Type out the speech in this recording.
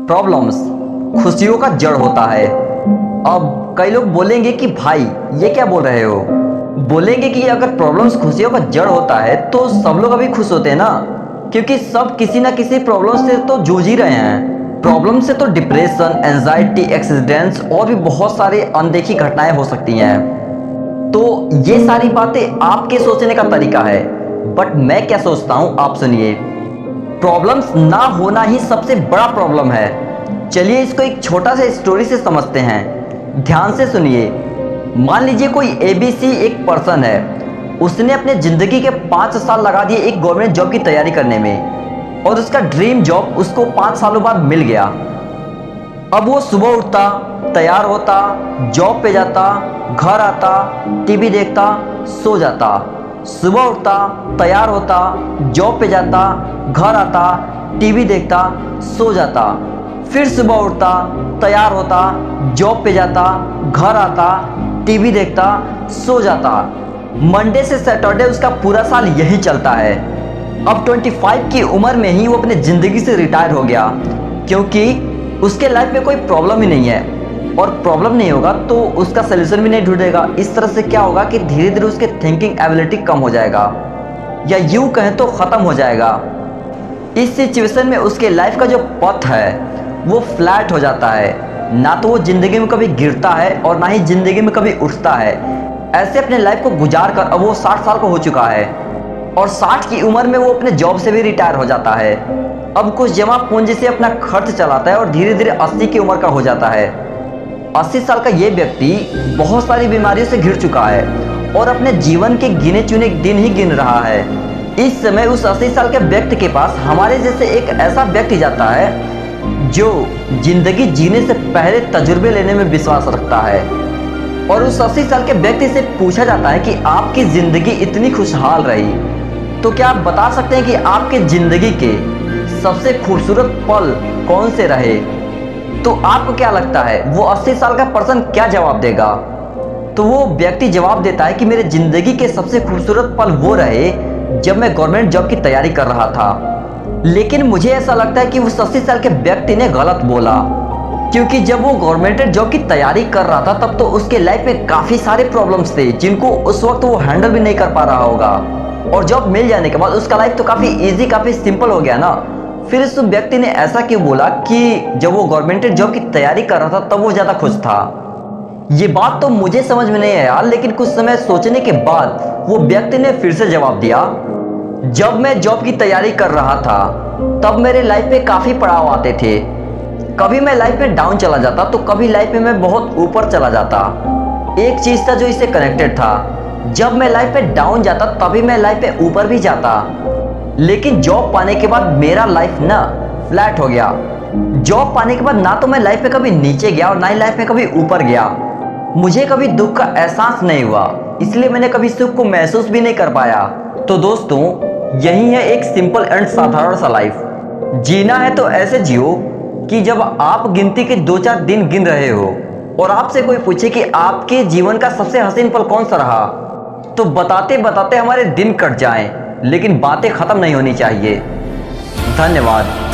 Problems खुशियों का जड़ होता है। अब कई लोग बोलेंगे कि भाई ये क्या बोल रहे हो, बोलेंगे कि अगर प्रॉब्लम्स खुशियों का जड़ होता है तो सब लोग अभी खुश होते हैं ना, क्योंकि सब किसी ना किसी प्रॉब्लम से तो जूझ ही रहे हैं। प्रॉब्लम से तो डिप्रेशन, एंजाइटी, एक्सीडेंट्स और भी बहुत सारी अनदेखी घटनाएं हो सकती हैं। तो ये सारी बातें आपके सोचने का तरीका है, बट मैं क्या सोचता हूँ आप सुनिए। प्रॉब्लम्स ना होना ही सबसे बड़ा प्रॉब्लम है। चलिए इसको एक छोटा सा स्टोरी से समझते हैं, ध्यान से सुनिए। मान लीजिए कोई एबीसी एक पर्सन है, उसने अपने ज़िंदगी के 5 साल लगा दिए एक गवर्नमेंट जॉब की तैयारी करने में, और उसका ड्रीम जॉब उसको 5 सालों बाद मिल गया। अब वो सुबह उठता, तैयार होता, जॉब पे जाता, घर आता, टीवी देखता, सो जाता। सुबह उठता, तैयार होता, जॉब पे जाता, घर आता, टीवी देखता, सो जाता। फिर सुबह उठता, तैयार होता, जॉब पे जाता, घर आता, टीवी देखता, सो जाता। मंडे से सैटरडे उसका पूरा साल यही चलता है। अब 25 की उम्र में ही वो अपने ज़िंदगी से रिटायर हो गया, क्योंकि उसके लाइफ में कोई प्रॉब्लम ही नहीं है, और प्रॉब्लम नहीं होगा तो उसका सलूशन भी नहीं ढूंढेगा। इस तरह से क्या होगा कि धीरे धीरे उसके थिंकिंग एबिलिटी कम हो जाएगा, या यूं कहें तो ख़त्म हो जाएगा। इस सिचुएशन में उसके लाइफ का जो पथ है वो फ्लैट हो जाता है। ना तो वो ज़िंदगी में कभी गिरता है और ना ही ज़िंदगी में कभी उठता है। ऐसे अपने लाइफ को गुजार कर अब वो 60 साल का हो चुका है, और 60 की उम्र में वो अपने जॉब से भी रिटायर हो जाता है। अब कुछ जमा पूंजी से अपना खर्च चलाता है और धीरे धीरे 80 की उम्र का हो जाता है। 80 साल का ये व्यक्ति बहुत सारी बीमारियों से घिर चुका है और अपने जीवन के गिने चुने दिन ही गिन रहा है। इस समय उस 80 साल के व्यक्ति के पास हमारे जैसे एक ऐसा व्यक्ति जाता है जो जिंदगी जीने से पहले तजुर्बे लेने में विश्वास रखता है, और उस 80 साल के व्यक्ति से पूछा जाता है कि आपकी जिंदगी इतनी खुशहाल रही तो क्या आप बता सकते हैं कि आपके जिंदगी के सबसे खूबसूरत पल कौन से रहे? तो आपको क्या लगता है वो 80 साल का पर्सन क्या जवाब देगा? तो वो व्यक्ति जवाब देता है कि मेरे जिंदगी के सबसे खूबसूरत पल वो रहे जब मैं गवर्नमेंट जॉब की तैयारी कर रहा था। लेकिन मुझे ऐसा लगता है कि उस 80 साल के व्यक्ति ने गलत बोला, क्योंकि जब वो गवर्नमेंट जॉब की तैयारी कर रहा था तब तो उसके लाइफ में काफ़ी सारे प्रॉब्लम्स थे जिनको उस वक्त वो हैंडल भी नहीं कर पा रहा होगा, और जॉब मिल जाने के बाद उसका लाइफ तो काफ़ी ईजी, काफ़ी सिंपल हो गया ना। फिर उस व्यक्ति ने ऐसा क्यों बोला कि जब वो गवर्नमेंट जॉब की तैयारी कर रहा था तब वो ज़्यादा खुश था? ये बात तो मुझे समझ में नहीं आया, लेकिन कुछ समय सोचने के बाद वो व्यक्ति ने फिर से जवाब दिया, जब मैं जॉब की तैयारी कर रहा था तब मेरे लाइफ में काफ़ी पड़ाव आते थे। कभी मैं लाइफ में डाउन चला जाता तो कभी लाइफ में मैं बहुत ऊपर चला जाता। एक चीज़ था जो इससे कनेक्टेड था, जब मैं लाइफ में डाउन जाता तभी मैं लाइफ में ऊपर भी जाता। लेकिन जॉब पाने के बाद मेरा लाइफ ना फ्लैट हो गया। जॉब पाने के बाद ना तो मैं लाइफ में कभी नीचे गया और ना ही लाइफ में कभी ऊपर गया। मुझे कभी दुख का एहसास नहीं हुआ, इसलिए मैंने कभी सुख को महसूस भी नहीं कर पाया। तो दोस्तों, यही है एक सिंपल एंड साधारण सा लाइफ। जीना है तो ऐसे जियो कि जब आप गिनती के 2-4 दिन गिन रहे हो और आपसे कोई पूछे कि आपके जीवन का सबसे हसीन पल कौन सा रहा, तो बताते बताते हमारे दिन कट जाएं, लेकिन बातें खत्म नहीं होनी चाहिए। धन्यवाद।